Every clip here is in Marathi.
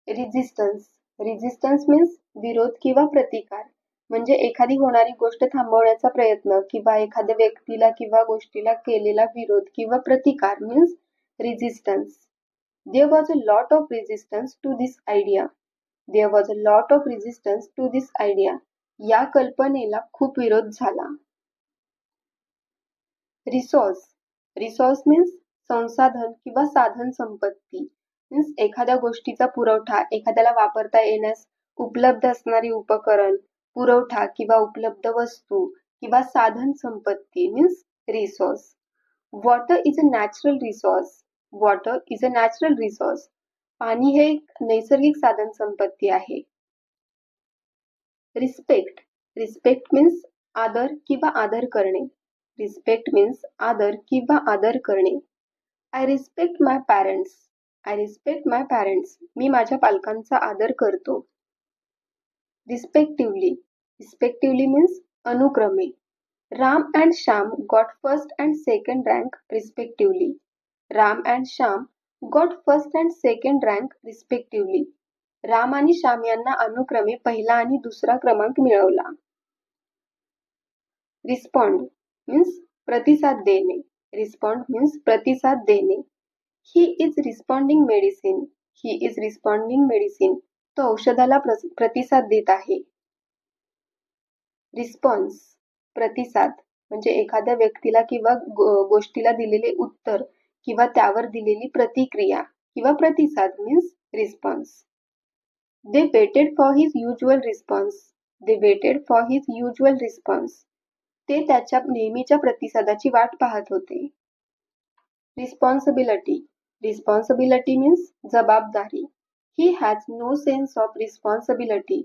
रेझिस्टन्स रेझिस्टन्स मीन्स विरोध किंवा प्रतिकार. म्हणजे एखादी होणारी गोष्ट थांबवण्याचा प्रयत्न किंवा एखाद्या व्यक्तीला किंवा गोष्टीला केलेला विरोध किंवा प्रतिकार means resistance. There was a lot of resistance to this idea. There was a lot of resistance to this idea. या कल्पनेला खूप विरोध झाला. रिसोर्स रिसोर्स मीन्स संसाधन किंवा साधन संपत्ती. मीन्स एखाद्या गोष्टीचा पुरवठा, एखाद्याला वापरता येण्यास उपलब्ध असणारी उपकरण, पुरवठा किंवा उपलब्ध वस्तू किंवा साधन संपत्ती means resource. Water is a natural resource. Water is a natural resource. पाणी हे एक नैसर्गिक साधन संपत्ती आहे. रिस्पेक्ट रिस्पेक्ट मीन्स आदर किंवा आदर करणे. रिस्पेक्ट मीन्स आदर किंवा आदर करणे. I respect my parents. I respect my parents. मी माझ्या पालकांचा आदर करतो. रिस्पेक्टिव्हली रिस्पेक्टिव्हली मीन्स अनुक्रमे. Ram and Shyam got first and second rank respectively. Ram and Shyam got first and second rank respectively. Ram आणि श्याम यांना अनुक्रमे पहिला आणि दुसरा क्रमांक मिळवला. रिस्पॉन्ड मीन्स प्रतिसाद देणे. रिस्पॉन्ड मीन्स प्रतिसाद देणे. He is responding medicine. He is responding medicine. तो औषधाला प्रतिसाद देत आहे. रिस्पॉन्स प्रतिसाद म्हणजे एखाद्या व्यक्तीला किंवा गोष्टीला दिलेले उत्तर किंवा त्यावर दिलेली प्रतिक्रिया किंवा प्रतिसाद means response. They waited for his usual response. They waited for his usual response. ते त्याच्या नेहमीच्या प्रतिसादाची वाट पाहत होते. Responsibility. Responsibility means जबाबदारी. He has no sense of responsibility.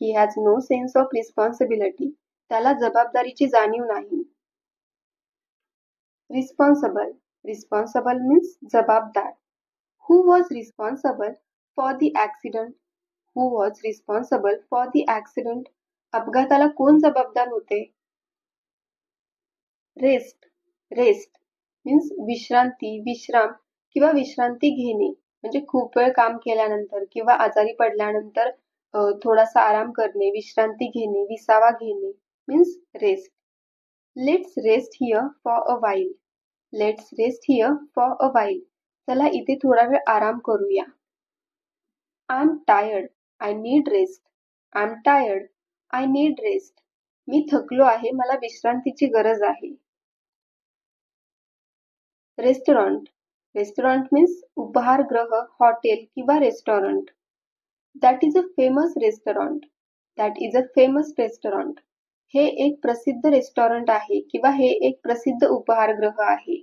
He has no sense of responsibility. त्याला जबाबदारीची जाणीव नाही. Responsible. Responsible means जबाबदार. Who was responsible for the accident? Who was responsible for the accident? अपघाताला कोण जबाबदार होते? रेस्ट रेस्ट मीन्स विश्रांती, विश्राम किंवा विश्रांती घेणे. म्हणजे खूप वेळ काम केल्यानंतर किंवा आजारी पडल्यानंतर थोडासा आराम करणे, विश्रांती घेणे, विसावा घेणे means rest. Let's rest here for a while. Let's rest here for a while. चला इथे थोडा वेळ आराम करूया. I am tired. I need rest. I'm tired. I need rest. मी थकलो आहे. मला विश्रांतीची गरज आहे. रेस्टॉरंट रेस्टॉरंट मीन्स उपहारगृह, हॉटेल किंवा restaurant. That is a famous restaurant. That is a famous restaurant. हे एक प्रसिद्ध रेस्टॉरंट आहे किंवा हे एक प्रसिद्ध उपहारगृह आहे.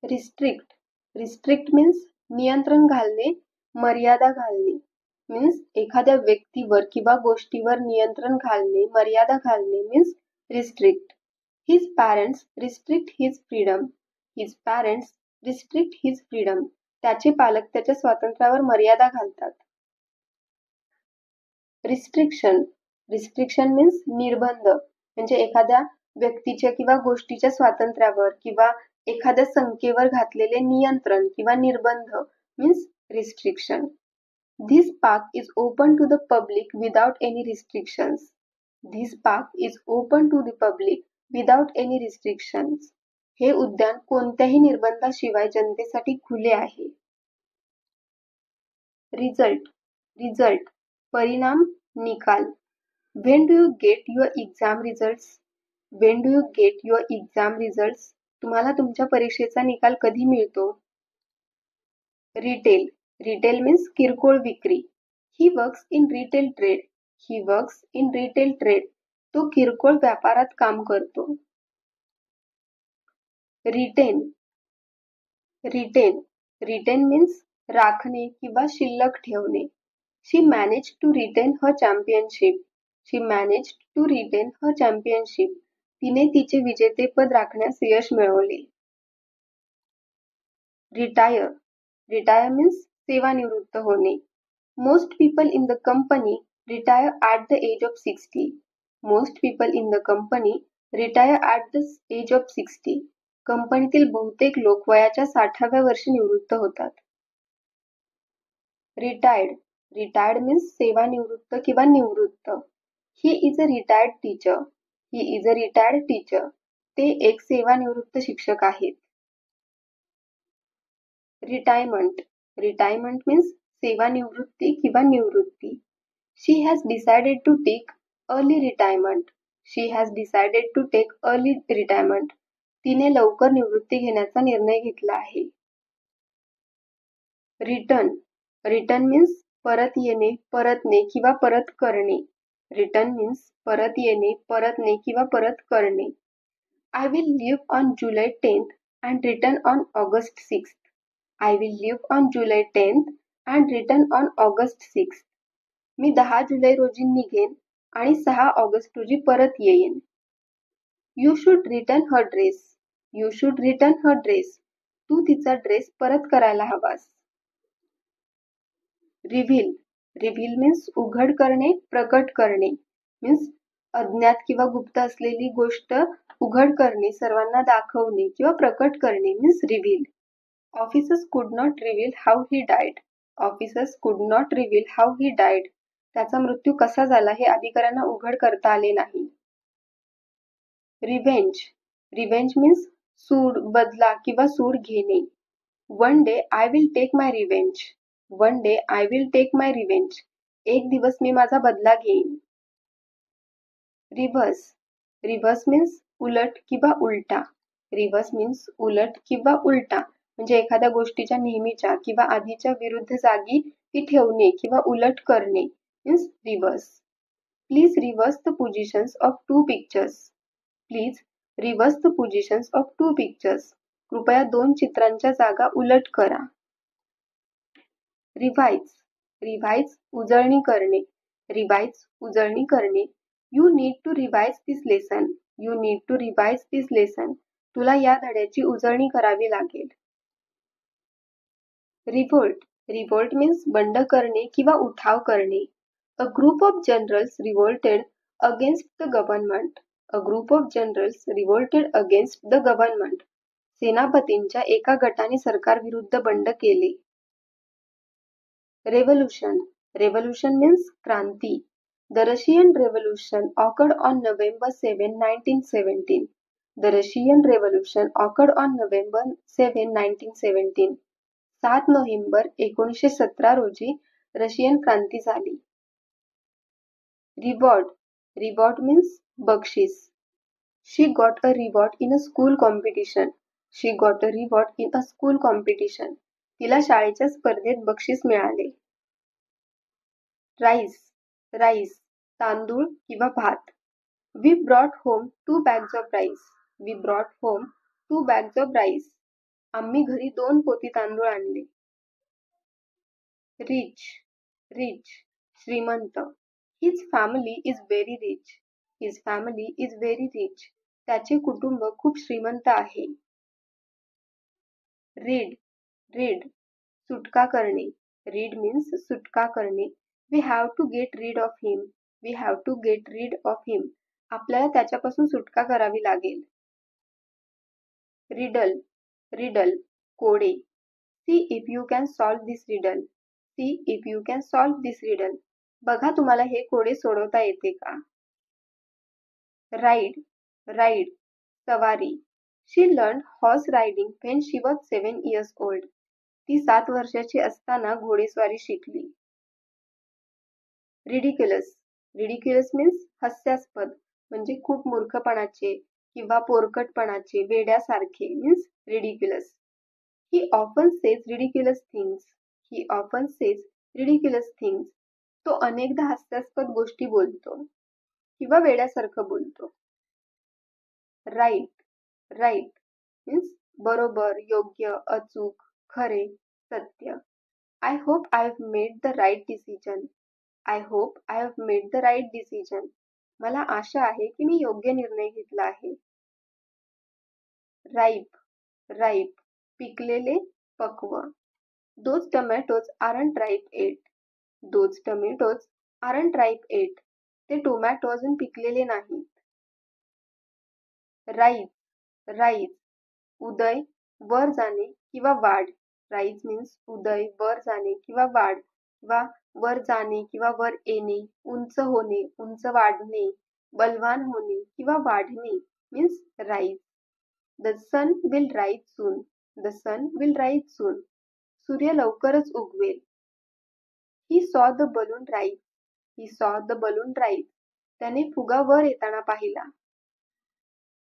रिस्ट्रिक्ट रिस्ट्रिक्ट मीन्स नियंत्रण घालणे, मर्यादा घालणे. मीन्स एखाद्या व्यक्तीवर किंवा गोष्टीवर नियंत्रण घालणे, मर्यादा घालणे means restrict. His parents restrict his freedom. His parents restrict his freedom. त्याचे पालक त्याच्या स्वातंत्र्यावर मर्यादा घालतात. रिस्ट्रिक्शन रिस्ट्रिक्शन मीन्स निर्बंध. म्हणजे एखाद्या व्यक्तीच्या किंवा गोष्टीच्या स्वातंत्र्यावर किंवा एखाद्या संख्येवर घातलेले नियंत्रण किंवा निर्बंध means restriction. This park is open to the public without any restrictions. This park is open to the public without any restrictions. हे उद्यान कोणत्याही निर्बंधाशिवाय जनतेसाठी खुले आहे. रिझल्ट रिझल्ट परिणाम, निकाल. When do you get your exam results? When do you get your exam results? तुम्हाला तुमच्या परीक्षेचा निकाल कधी मिळतो? रिटेल रिटेल मीन्स किरकोळ विक्री. He works in retail trade. He works in retail trade. तो किरकोळ व्यापारात काम करतो. रिटेन रिटेन रिटेन मीन्स राखणे किंवा शिल्लक ठेवणे. She manage to retain her championship. She manage to retain her championship. तिने तिचे विजेतेपद राखण्यास यश मिळवले. रिटायर रिटायर मीन्स सेवानिवृत्त होणे. Most people in the company retire at the age of 60. Most people in the company retire at the age of 60. कंपनीतील बहुतेक लोक वयाच्या 60व्या वर्षी निवृत्त होतात. Retired. Retired means सेवानिवृत्त किंवा निवृत्त. He is a retired teacher. He is a retired teacher. ते एक सेवानिवृत्त शिक्षक आहेत. Retirement. Retirement means सेवानिवृत्ती किंवा निवृत्ती. She has decided to take early retirement. She has decided to take early retirement. तिने लवकर निवृत्ती घेण्याचा निर्णय घेतला आहे. Return. Return means परत येणे, परतणे किंवा परत करणे. Return means परत येणे, परतणे किंवा परत करणे. I will leave on July 10th and return on August 6th. I will leave on July 10th and return on August 6th. मी 10 जुलै रोजी निघेन आणि 6 ऑगस्ट रोजी परत येईन. You should return her dress. You should return her dress. तू तिचा ड्रेस परत करायला हवास. Reveal. Reveal means उघड करणे, प्रकट करणे. Means अज्ञात किंवा गुप्त असलेली गोष्ट उघड करणे, सर्वांना दाखवणे किंवा प्रकट करणे means reveal. Officers could not reveal how he died. Officers could not reveal how he died. त्याचा मृत्यू कसा झाला हे अधिकाऱ्यांना उघड करता आले नाही. Revenge. Revenge means सूड, बदला किंवा सूड घेणे. One day I will take my revenge. One day I will take my revenge. एक दिवस मी माझा बदला घेईन. Reverse. Reverse means उलट किंवा उलटा. Reverse means उलट किंवा उलटा. म्हणजे एखाद्या गोष्टीच्या नेहमीच्या किंवा आधीच्या विरुद्ध जागी ती ठेवणे किंवा उलट करणे means reverse. Please reverse the positions of two pictures. Please reverse the positions of two pictures. कृपया 2 चित्रांच्या जागा उलट करा. Revise. Revise उजळणी करणे. Revise उजळणी करणे. You need to revise this lesson. You need to revise this lesson. तुला या धड्याची उजळणी करावी लागेल. Revolt. Revolt means बंड करणे किंवा उठाव करणे. A group of generals revolted against the government. A group of generals revolted against the government. सेनापतींच्या एका गटाने सरकारविरुद्ध बंड केले. Revolution. Revolution means Kranti. The Russian Revolution occurred on November 7, 1917. The Russian Revolution occurred on November 7, 1917. 7 November 1917 रोजी रशियन क्रांती झाली. Reward. Reward means बक्षीस. She got a reward in a school competition. She got a reward in a school competition. तिला शाळेच्या स्पर्धेत बक्षीस मिळाले. Rice. Rice. तांदूळ किंवा भात. We brought home 2 bags of rice. We brought home 2 bags of rice. आम्ही घरी 2 पोती तांदूळ आणले. Rich. Rich. श्रीमंत. His family is very rich. His family is very rich. त्याचे कुटुंब खूप श्रीमंत आहे. Rid. Rid. सुटका करणे. Rid means सुटका करणे. We have to get rid of him. We have to get rid of him. आपल्याला त्याच्यापासून सुटका करावी लागेल. Riddle. Riddle. कोडे. See if you can solve this riddle. See if you can solve this riddle. बघा तुम्हाला हे कोडे सोडवता येते का? Ride. Ride. Savaari. She learned horse riding when she was 7 years old. ती 7 वर्षाची असताना घोडेस्वारी शिकली. Ridiculous. Ridiculous means हास्यास्पद म्हणजे खूप मूर्खपणाचे किंवा पोरकटपणाचे, वेड्यासारखे means ridiculous. He often says ridiculous things. He often says ridiculous things. तो अनेकदा हास्यास्पद गोष्टी बोलतो किंवा वेड्यासारखं बोलतो. Right. Right means बरोबर, योग्य, अचूक, खरे, सत्य. I hope I have made the right decision. I hope I have made the right decision. मला आशा आहे की मी योग्य निर्णय घेतला आहे. Ripe. Ripe. पिकलेले, पक्व. Those tomatoes aren't ripe yet. Those tomatoes aren't ripe yet. ते टोमॅटो अजून पिकलेले नाहीत. Rise. Rise. उदय, वर जाणे किंवा वाढ. Rise means उदय, वर जाणे किंवा वाढ किंवा वर जाणे किंवा वर येणे, उंच होणे, उंच वाढणे, बलवान होणे किंवा वाढणे means rise. The sun will rise soon. The sun will rise soon. सूर्य लवकरच उगवेल. He saw the balloon rise. He saw the balloon rise. त्याने फुगा वर येताना पाहिला.